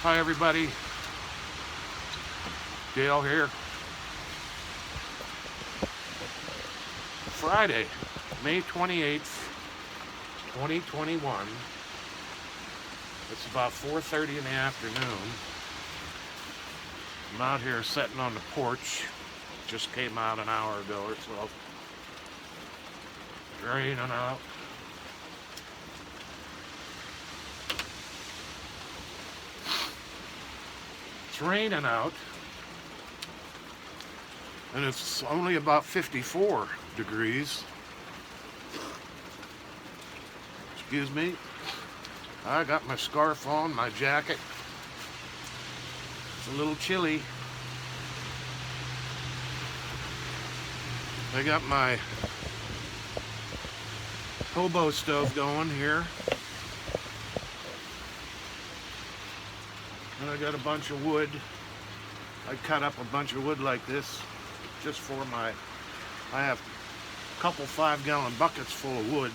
Hi everybody, Dale here. Friday, May 28th, 2021. It's about 4:30 in the afternoon. I'm out here sitting on the porch. Just came out an hour ago or so. Draining out. It's raining out. And it's only about 54 degrees. Excuse me. I got my scarf on, my jacket. It's a little chilly. I got my hobo stove going here. And I got a bunch of wood. I cut up a bunch of wood like this just for I have a couple 5-gallon buckets full of wood.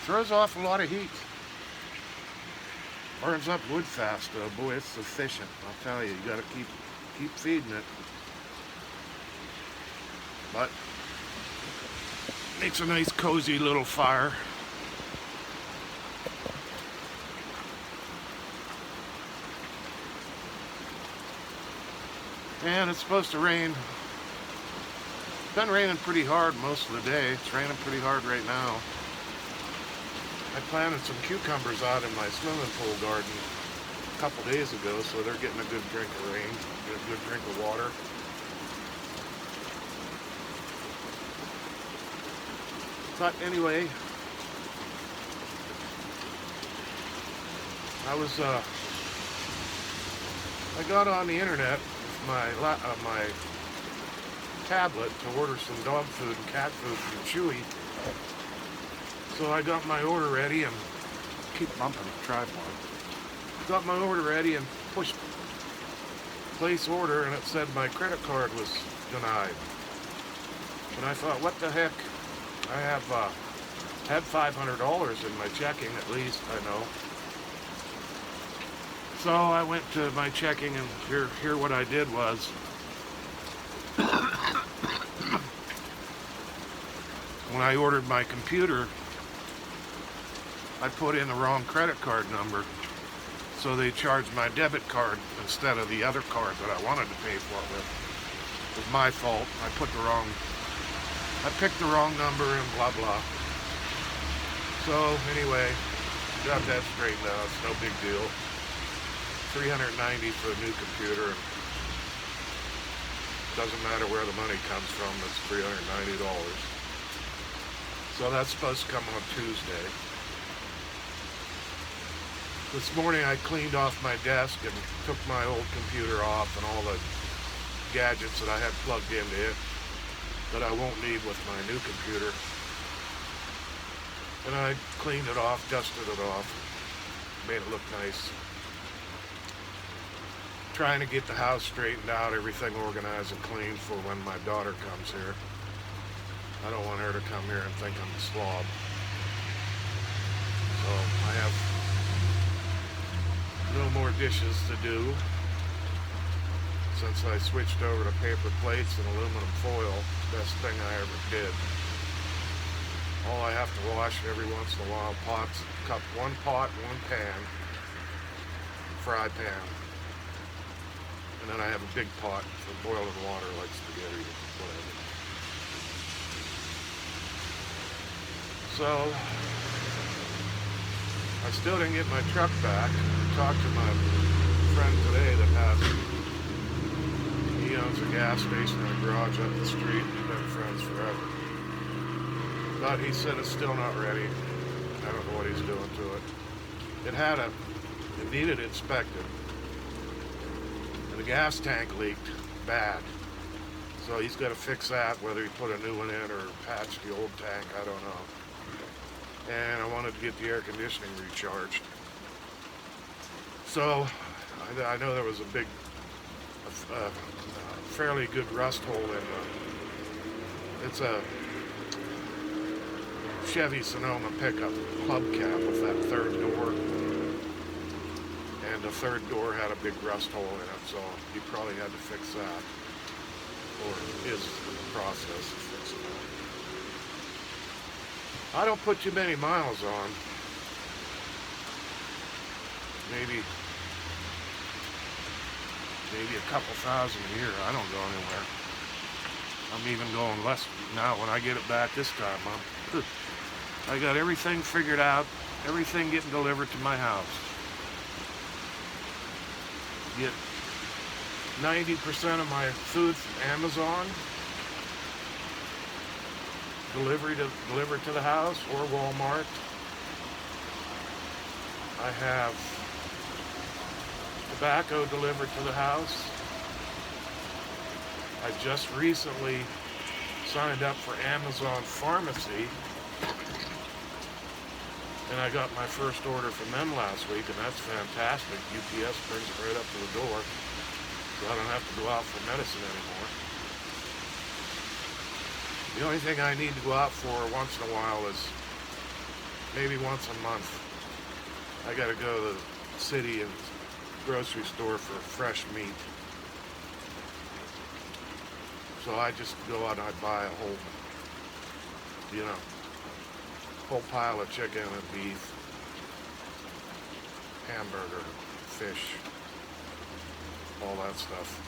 Throws off a lot of heat. Burns up wood fast though. Boy, it's efficient. I'll tell you, you gotta keep feeding it. But makes a nice cozy little fire. And it's supposed to rain. It's been raining pretty hard most of the day. It's raining pretty hard right now. I planted some cucumbers out in my swimming pool garden a couple days ago, so they're getting a good drink of rain, get a good drink of water. But anyway, I got on the internet with my tablet to order some dog food and cat food from Chewy. So I got my order ready and keep bumping the tripod. Got my order ready and pushed place order, and it said my credit card was denied. And I thought, what the heck? I have had $500 in my checking at least, I know. So I went to my checking, and here what I did was when I ordered my computer, I put in the wrong credit card number, so they charged my debit card instead of the other card that I wanted to pay for it with. It was my fault. I picked the wrong number and blah blah. So anyway, got that straightened out. It's no big deal. $390 for a new computer. Doesn't matter where the money comes from. It's $390. So that's supposed to come on Tuesday. This morning I cleaned off my desk and took my old computer off and all the gadgets that I had plugged into it that I won't need with my new computer. And I cleaned it off, dusted it off, made it look nice. Trying to get the house straightened out, everything organized and clean for when my daughter comes here. I don't want her to come here and think I'm a slob. So I have no more dishes to do since I switched over to paper plates and aluminum foil. Best thing I ever did. All I have to wash every once in a while, one pot, one pan, fry pan. And then I have a big pot for boiling water like spaghetti or whatever. So I still didn't get my truck back. I talked to my friend today he owns a gas station and a garage up the street. We've been friends forever. But he said it's still not ready. I don't know what he's doing to it. It needed inspected. And the gas tank leaked bad. So he's got to fix that, whether he put a new one in or patch the old tank, I don't know. And I wanted to get the air conditioning recharged. So I know there was a fairly good rust hole in it's a Chevy Sonoma pickup club cab with that third door. And and the third door had a big rust hole in it, so he probably had to fix that, or is in the process of fixing that. I don't put too many miles on. Maybe a couple thousand a year. I don't go anywhere. I'm even going less now when I get it back this time. I got everything figured out, everything getting delivered to my house. Get 90% of my food from Amazon, delivered to the house, or Walmart. I have tobacco delivered to the house. I just recently signed up for Amazon Pharmacy, and I got my first order from them last week, and that's fantastic. UPS brings it right up to the door, so I don't have to go out for medicine anymore. The only thing I need to go out for once in a while is maybe once a month. I gotta go to the city and grocery store for fresh meat. So I just go out and I buy a whole pile of chicken and beef, hamburger, fish, all that stuff.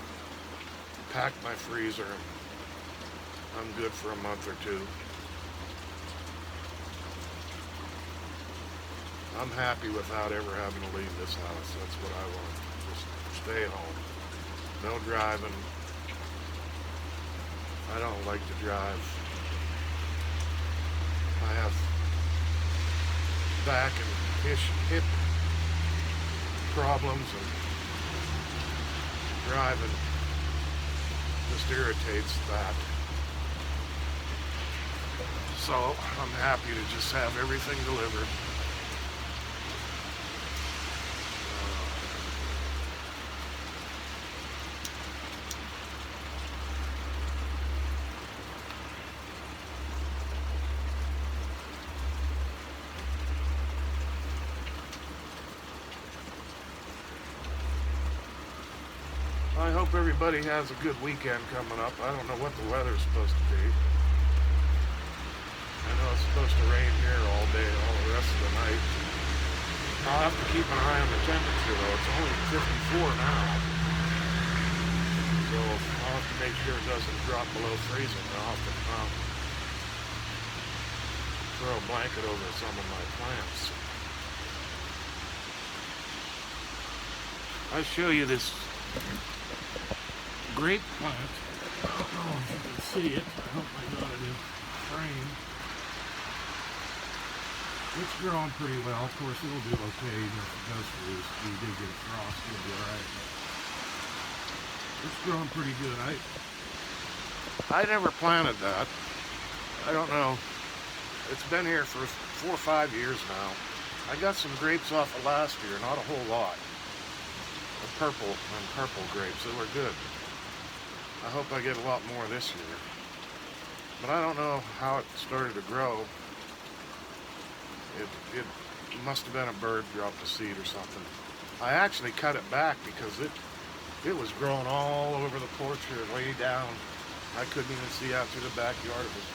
Pack my freezer, and I'm good for a month or two. I'm happy without ever having to leave this house. That's what I want. Just stay home. No driving. I don't like to drive. I have back and hip problems, and driving just irritates that. So I'm happy to just have everything delivered. I hope everybody has a good weekend coming up. I don't know what the weather's supposed to be. I know it's supposed to rain here all day, all the rest of the night. I'll have to keep an eye on the temperature though. It's only 54 now. So I'll have to make sure it doesn't drop below freezing. I'll have to throw a blanket over some of my plants. I'll show you this grape plant. I don't know if you can see it. I hope I got it in frame. It's growing pretty well. Of course, it'll do okay even if it does freeze. We did get a frost, it'll be alright. It's growing pretty good. I never planted that. I don't know. It's been here for 4 or 5 years now. I got some grapes off of last year, not a whole lot. Purple grapes. They were good. I hope I get a lot more this year. But I don't know how it started to grow. It must have been a bird dropped a seed or something. I actually cut it back because it was growing all over the porch here, way down. I couldn't even see out through the backyard. It was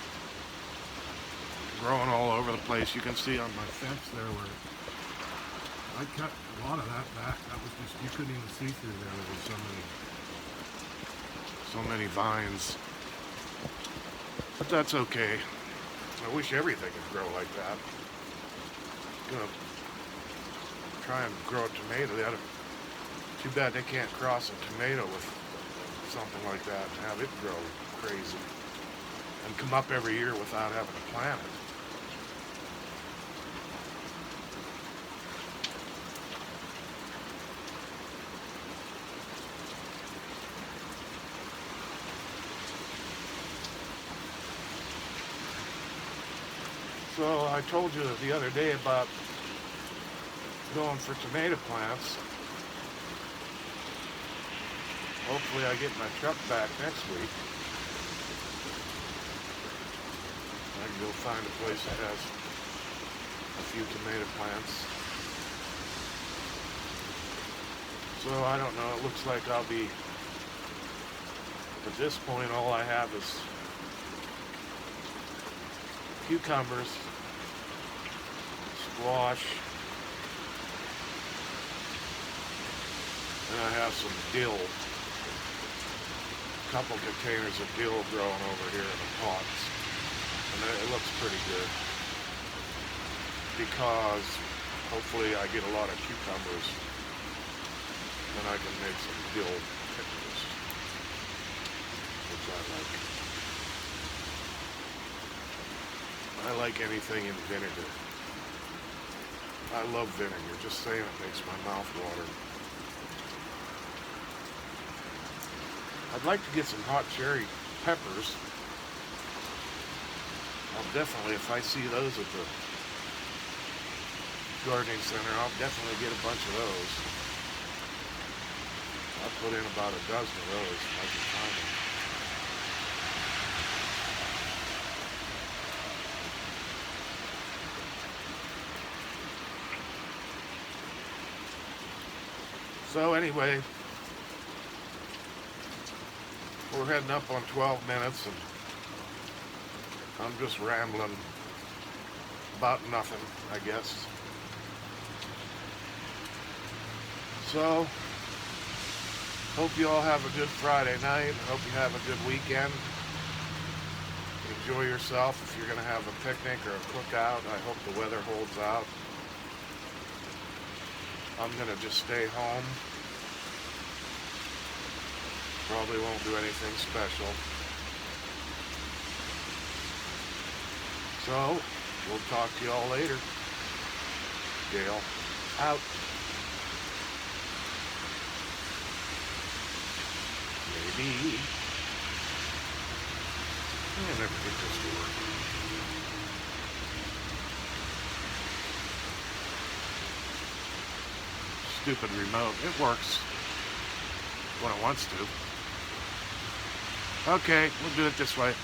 growing all over the place. You can see on my fence there where I cut a lot of that back. That was just, you couldn't even see through there. There was so many vines. But that's okay. I wish everything could grow like that. I'm gonna try and grow a tomato. Too bad they can't cross a tomato with something like that and have it grow crazy and come up every year without having to plant it. So I told you the other day about going for tomato plants. Hopefully I get my truck back next week. I can go find a place that has a few tomato plants. So I don't know, it looks like I'll be, at this point all I have is cucumbers, squash, and I have some dill. A couple containers of dill growing over here in the pots. And it looks pretty good. Because hopefully I get a lot of cucumbers. Then I can make some dill pickles. Which I like. I like anything in vinegar. I love vinegar. Just saying it makes my mouth water. I'd like to get some hot cherry peppers. I'll definitely, if I see those at the gardening center, I'll definitely get a bunch of those. I'll put in about a dozen of those if I can find them. So anyway, we're heading up on 12 minutes and I'm just rambling about nothing, I guess. So, hope you all have a good Friday night. Hope you have a good weekend. Enjoy yourself if you're going to have a picnic or a cookout. I hope the weather holds out. I'm going to just stay home. Probably won't do anything special. So, we'll talk to y'all later. Dale, out. Maybe. I never get this to work. Stupid remote. It works when it wants to. Okay, we'll do it this way.